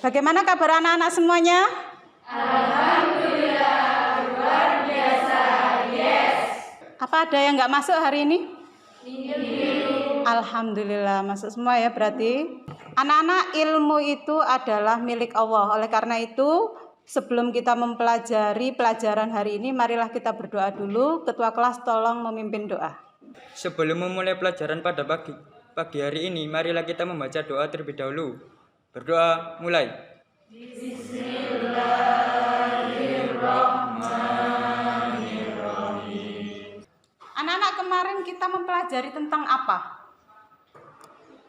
Bagaimana kabar anak-anak semuanya? Alhamdulillah, luar biasa, yes. Apa ada yang nggak masuk hari ini? Alhamdulillah, masuk semua ya berarti. Anak-anak, ilmu itu adalah milik Allah. Oleh karena itu, sebelum kita mempelajari pelajaran hari ini, marilah kita berdoa dulu. Ketua kelas tolong memimpin doa. Sebelum memulai pelajaran pada pagi hari ini, marilah kita membaca doa terlebih dahulu. Berdoa, mulai. Bismillahirrahmanirrahim. Anak-anak, kemarin kita mempelajari tentang apa?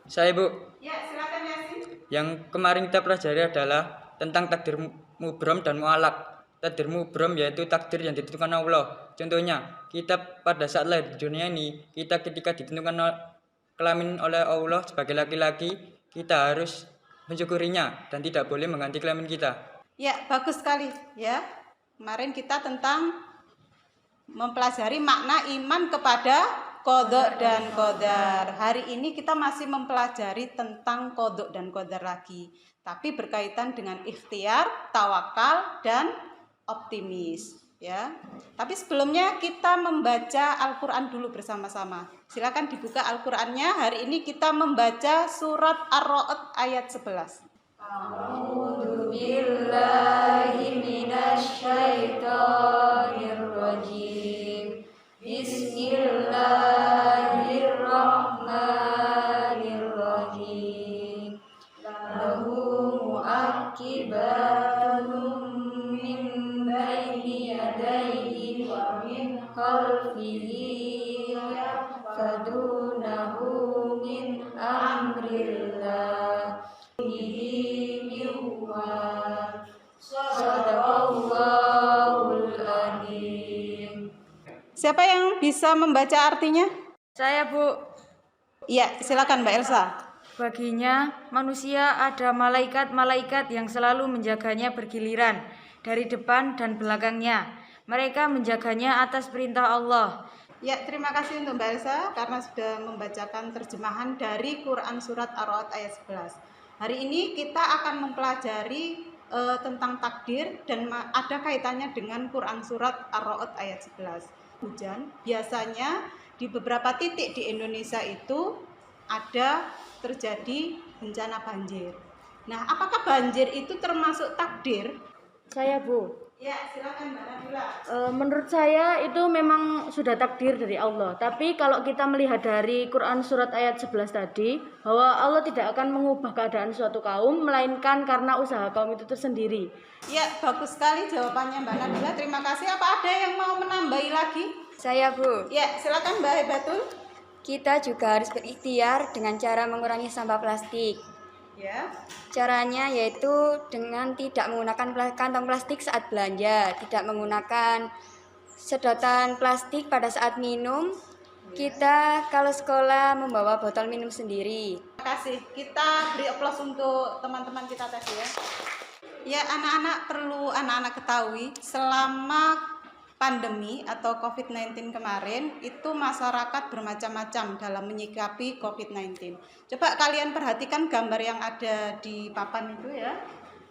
Saya, Bu. Ya, silakan Yasin. Yang kemarin kita pelajari adalah tentang takdir mubrom dan mu'alak. Takdir mubrom yaitu takdir yang ditentukan Allah. Contohnya, kita pada saat lahir di dunia ini, kita ketika ditentukan kelamin oleh Allah sebagai laki-laki, kita harus mensyukurinya dan tidak boleh mengganti kelamin kita. Ya, bagus sekali ya. Kemarin kita tentang mempelajari makna iman kepada qada dan qadar. Hari ini kita masih mempelajari tentang qada dan qadar lagi, tapi berkaitan dengan ikhtiar, tawakal dan optimis ya. Tapi sebelumnya kita membaca Al-Qur'an dulu bersama-sama. Silakan dibuka Al-Qur'annya. Hari ini kita membaca surat Ar-Ra'd ayat 11. A'udzu billahi minasyaitonir rajim. Bismillahirrahmanirrahim. Lahu mu'aqibatun min baini yadayhi wa min khalfihi yahfazunahu min amrillah. Siapa yang bisa membaca artinya? Saya, Bu. Ya, silakan Mbak Elsa. Baginya, manusia ada malaikat-malaikat yang selalu menjaganya bergiliran dari depan dan belakangnya. Mereka menjaganya atas perintah Allah. Ya, terima kasih untuk Mbak Elsa karena sudah membacakan terjemahan dari Quran Surat Ar-Ra'd ayat 11. Hari ini kita akan mempelajari tentang takdir dan ada kaitannya dengan Quran Surat Ar-Ra'd ayat 11. Hujan, biasanya di beberapa titik di Indonesia itu ada terjadi bencana banjir. Nah, apakah banjir itu termasuk takdir? Saya, Bu. Ya, silakan Mbak Nabila. Menurut saya itu memang sudah takdir dari Allah. Tapi kalau kita melihat dari Quran Surat ayat 11 tadi, bahwa Allah tidak akan mengubah keadaan suatu kaum, melainkan karena usaha kaum itu tersendiri. Ya, bagus sekali jawabannya Mbak Nabila. Terima kasih. Apa ada yang mau menambahi lagi? Saya, Bu. Ya, silakan Mbak Hebatul. Kita juga harus berikhtiar dengan cara mengurangi sampah plastik. Ya. Caranya yaitu dengan tidak menggunakan kantong plastik saat belanja, tidak menggunakan sedotan plastik pada saat minum. Kita kalau sekolah membawa botol minum sendiri. Terima kasih. Kita beri aplaus untuk teman-teman kita tadi ya. Ya, anak-anak perlu anak-anak ketahui selama pandemi atau COVID-19 kemarin itu masyarakat bermacam-macam dalam menyikapi COVID-19. Coba kalian perhatikan gambar yang ada di papan itu ya.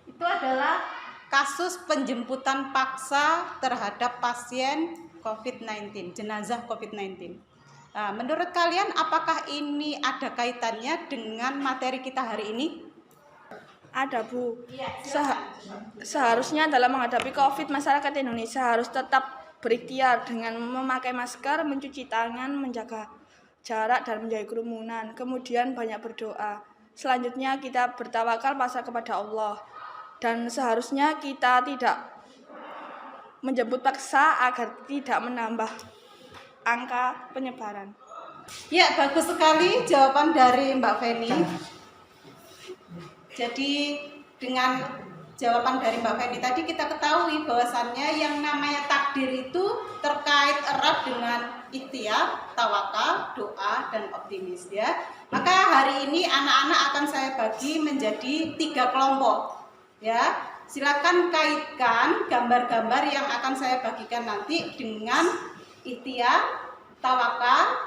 Itu adalah kasus penjemputan paksa terhadap pasien COVID-19, jenazah COVID-19. Nah, menurut kalian apakah ini ada kaitannya dengan materi kita hari ini? Ada, Bu. Iya, Seharusnya dalam menghadapi COVID, masyarakat Indonesia harus tetap berikhtiar dengan memakai masker, mencuci tangan, menjaga jarak, dan menjauhi kerumunan. Kemudian banyak berdoa. Selanjutnya kita bertawakal pasrah kepada Allah. Dan seharusnya kita tidak menjemput paksa agar tidak menambah angka penyebaran. Ya, bagus sekali jawaban dari Mbak Feni. Jadi dengan jawaban dari Mbak Feni tadi kita ketahui bahwasannya yang namanya takdir itu terkait erat dengan ikhtiar, tawakal, doa, dan optimis ya. Maka hari ini anak-anak akan saya bagi menjadi 3 kelompok ya. Silakan kaitkan gambar-gambar yang akan saya bagikan nanti dengan ikhtiar, tawakal,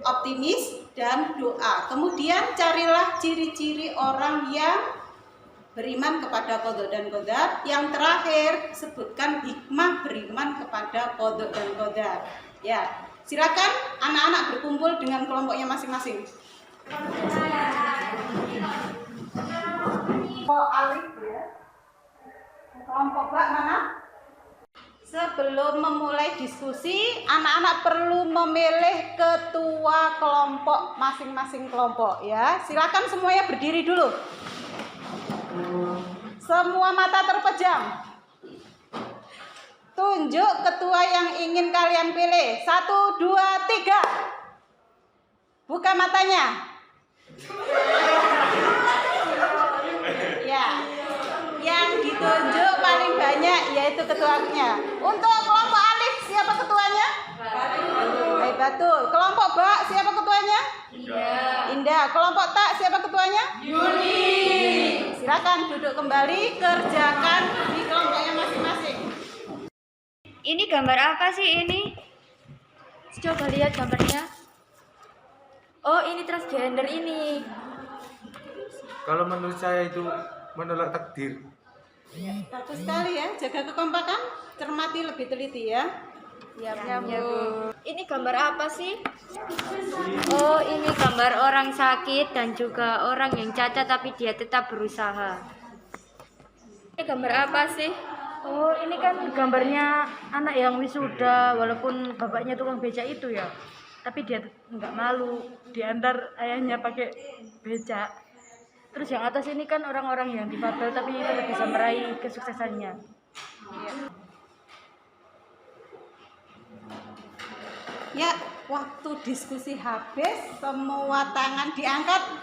optimis, dan doa. Kemudian carilah ciri-ciri orang yang beriman kepada qada dan qadar. Yang terakhir, sebutkan hikmah beriman kepada qada dan qadar. Ya, silakan anak-anak berkumpul dengan kelompoknya masing-masing. Kelompok alif ya. Kelompok bak mana? Sebelum memulai diskusi, anak-anak perlu memilih ketua kelompok masing-masing kelompok ya. Silakan semuanya berdiri dulu. Semua mata terpejam. Tunjuk ketua yang ingin kalian pilih. 1, 2, 3. Buka matanya. Ya. Yang ditunjuk paling banyak yaitu ketuanya. Untuk kelompok alif siapa ketuanya? Baik, betul. Kelompok bak siapa ketuanya? Indah. Kelompok tak siapa ketuanya? Yuni. Silakan duduk kembali, kerjakan di kelompoknya masing-masing. Ini gambar apa sih ini? Coba lihat gambarnya. Oh, ini transgender ini. Kalau menurut saya itu menolak takdir. Bagus sekali ya, jaga kekompakan, cermati lebih teliti ya. Ya, Bu. Ini gambar apa sih? Oh, ini gambar orang sakit dan juga orang yang cacat tapi dia tetap berusaha. Ini gambar apa sih? Oh, ini kan gambarnya anak yang wisuda, walaupun bapaknya tukang becak itu ya. Tapi dia nggak malu, diantar ayahnya pakai becak. Terus yang atas ini kan orang-orang yang difabel tapi tetap bisa meraih kesuksesannya. Ya, waktu diskusi habis, semua tangan diangkat.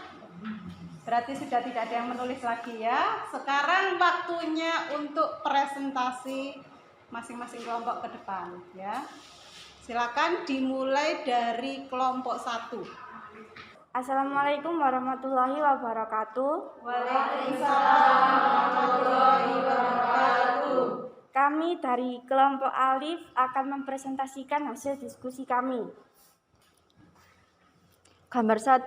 Berarti sudah tidak ada yang menulis lagi ya. Sekarang waktunya untuk presentasi masing-masing kelompok ke depan ya. Silakan dimulai dari kelompok 1. Assalamualaikum warahmatullahi wabarakatuh. Waalaikumsalam warahmatullahi wabarakatuh. Kami dari kelompok Alif akan mempresentasikan hasil diskusi kami. Gambar 1.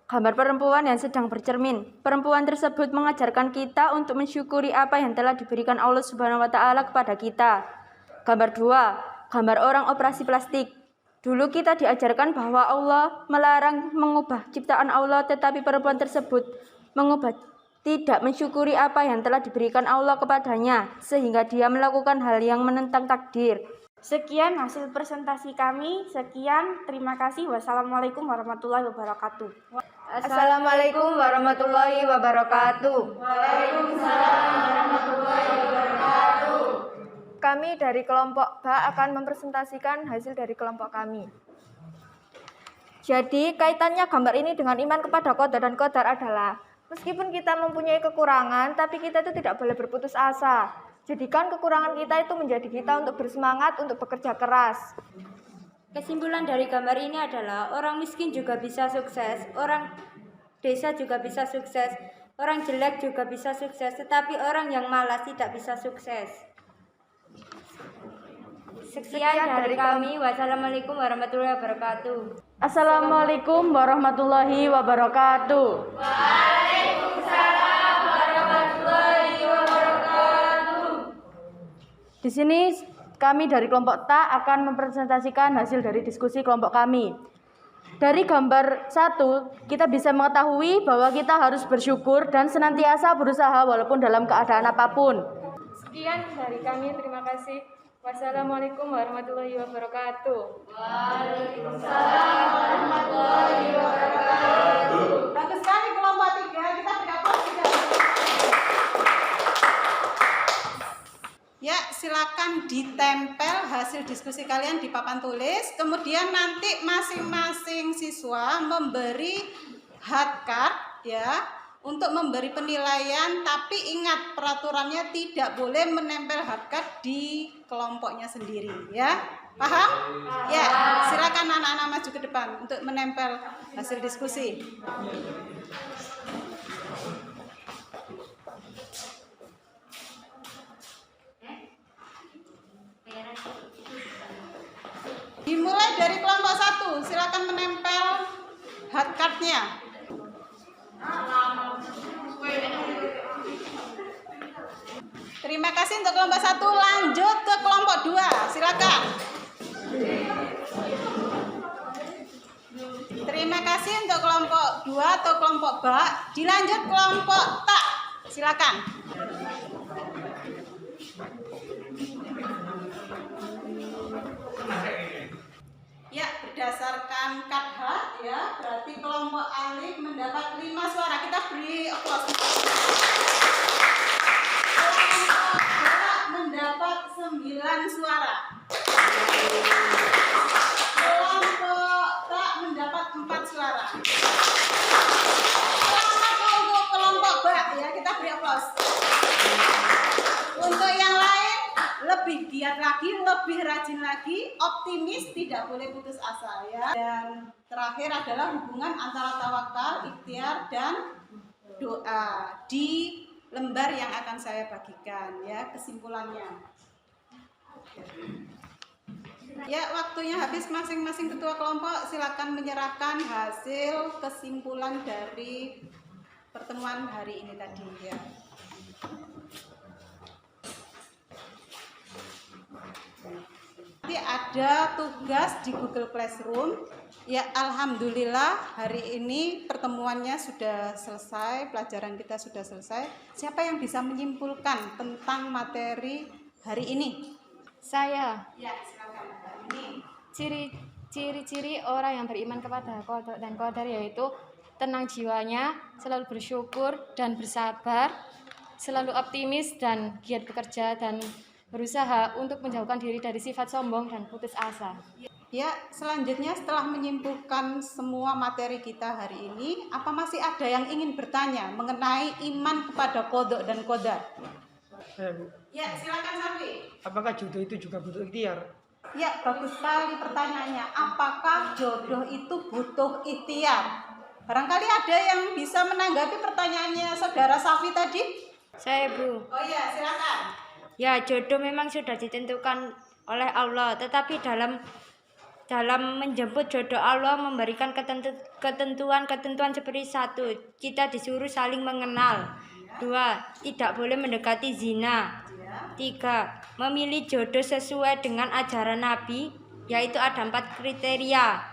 Gambar perempuan yang sedang bercermin. Perempuan tersebut mengajarkan kita untuk mensyukuri apa yang telah diberikan Allah Subhanahu wa taala kepada kita. Gambar 2. Gambar orang operasi plastik. Dulu kita diajarkan bahwa Allah melarang mengubah ciptaan Allah, tetapi perempuan tersebut tidak mensyukuri apa yang telah diberikan Allah kepadanya, sehingga dia melakukan hal yang menentang takdir. Sekian hasil presentasi kami. Sekian, terima kasih. Wassalamualaikum warahmatullahi wabarakatuh. Assalamualaikum warahmatullahi wabarakatuh. Waalaikumsalam warahmatullahi wabarakatuh. Kami dari kelompok Ba akan mempresentasikan hasil dari kelompok kami. Jadi, kaitannya gambar ini dengan iman kepada qada dan qadar adalah meskipun kita mempunyai kekurangan, tapi kita itu tidak boleh berputus asa. Jadikan kekurangan kita itu menjadi kita untuk bersemangat, untuk bekerja keras. Kesimpulan dari gambar ini adalah orang miskin juga bisa sukses, orang desa juga bisa sukses, orang jelek juga bisa sukses, tetapi orang yang malas tidak bisa sukses. Sekian dari kami. Wassalamualaikum warahmatullahi wabarakatuh. Assalamualaikum warahmatullahi wabarakatuh. Waalaikumsalam warahmatullahi wabarakatuh. Di sini kami dari kelompok Ta akan mempresentasikan hasil dari diskusi kelompok kami. Dari gambar 1, kita bisa mengetahui bahwa kita harus bersyukur dan senantiasa berusaha walaupun dalam keadaan apapun. Sekian dari kami. Terima kasih. Wassalamualaikum warahmatullahi wabarakatuh. Waalaikumsalam warahmatullahi wabarakatuh. Bagus sekali kelompok 3, kita beri aplaus juga. Ya, silakan ditempel hasil diskusi kalian di papan tulis. Kemudian nanti masing-masing siswa memberi hard card ya untuk memberi penilaian. Tapi ingat, peraturannya tidak boleh menempel hard card di kelompoknya sendiri ya. Paham? Ya, silakan anak-anak maju ke depan untuk menempel hasil diskusi. Dimulai dari kelompok 1, silakan menempel hard card-nya. Terima kasih untuk kelompok 1. Lanjut ke kelompok 2. Silakan. Terima kasih untuk kelompok 2 atau kelompok ba. Dilanjut kelompok ta. Silakan. Ya, berdasarkan kadha ya, berarti kelompok alif mendapat 5 suara. Kita beri aplaus. Kelompok ba mendapat 9 suara. Kelompok ta mendapat 4 suara. Selamat untuk kelompok ba ya, kita beri aplaus. Untuk yang lain lebih giat lagi, lebih rajin lagi, optimis, tidak boleh putus asa ya. Dan terakhir adalah hubungan antara tawakal, ikhtiar dan doa di lembar yang akan saya bagikan ya, kesimpulannya. Ya, waktunya habis. Masing-masing ketua kelompok silakan menyerahkan hasil kesimpulan dari pertemuan hari ini tadi ya. Nanti ada tugas di Google Classroom. Ya, alhamdulillah hari ini pertemuannya sudah selesai, pelajaran kita sudah selesai. Siapa yang bisa menyimpulkan tentang materi hari ini? Saya. Ya, silakan. Hari ini. Ciri-ciri orang yang beriman kepada qada dan qadar yaitu tenang jiwanya, selalu bersyukur dan bersabar, selalu optimis dan giat bekerja dan berusaha untuk menjauhkan diri dari sifat sombong dan putus asa. Ya, selanjutnya setelah menyimpulkan semua materi kita hari ini, apa masih ada yang ingin bertanya mengenai iman kepada qada dan qadar? Bu, Ya, silakan Safi. apakah jodoh itu juga butuh ikhtiar? Ya, bagus sekali pertanyaannya. Apakah jodoh itu butuh ikhtiar? Barangkali ada yang bisa menanggapi pertanyaannya saudara Safi tadi? Saya, Bu. Oh iya, silakan. Ya, jodoh memang sudah ditentukan oleh Allah, tetapi dalam menjemput jodoh Allah memberikan ketentuan seperti 1, kita disuruh saling mengenal. 2, tidak boleh mendekati zina. 3, memilih jodoh sesuai dengan ajaran Nabi, yaitu ada 4 kriteria.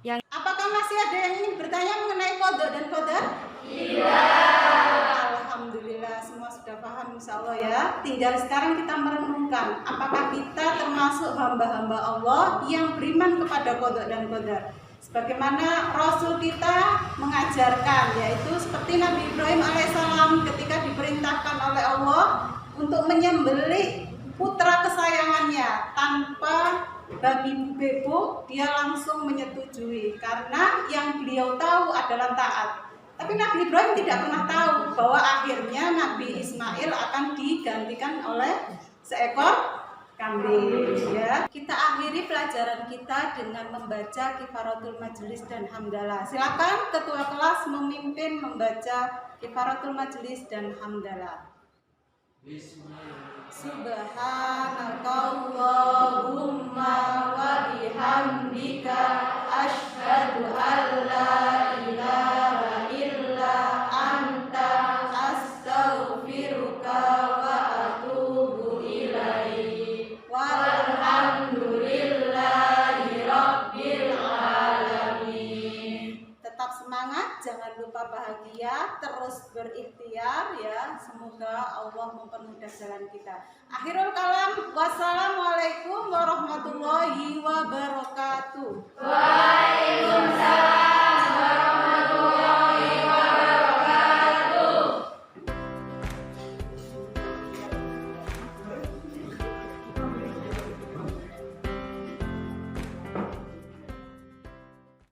Apakah masih ada yang ingin bertanya mengenai qada dan qadar? Iya. Alhamdulillah semua sudah paham insya Allah ya. Tinggal sekarang kita merenungkan apakah kita termasuk hamba-hamba Allah yang beriman kepada qada dan qadar. Sebagaimana Rasul kita mengajarkan, yaitu seperti Nabi Ibrahim alaihissalam ketika diperintahkan oleh Allah untuk menyembelih putra kesayangannya tanpa babi bebo, dia langsung menyetujui karena yang beliau tahu adalah taat. Tapi Nabi Ibrahim tidak pernah tahu bahwa akhirnya Nabi Ismail akan digantikan oleh seekor kambing ya. Kita akhiri pelajaran kita dengan membaca Kifaratul Majelis dan Hamdalah. Silakan ketua kelas memimpin membaca Kifaratul Majelis dan Hamdalah. Subhanakallahumma wa bihamdika asyhadu an la ilaha illa anta astaghfiruka wa atubu ilaik. Walhamdulillahi rabbil alamin. Tetap semangat, jangan lupa bahagia, terus berikhtiar ya. Semoga Allah mempermudah jalan kita. Akhirul kalam, wassalamualaikum warahmatullahi wabarakatuh.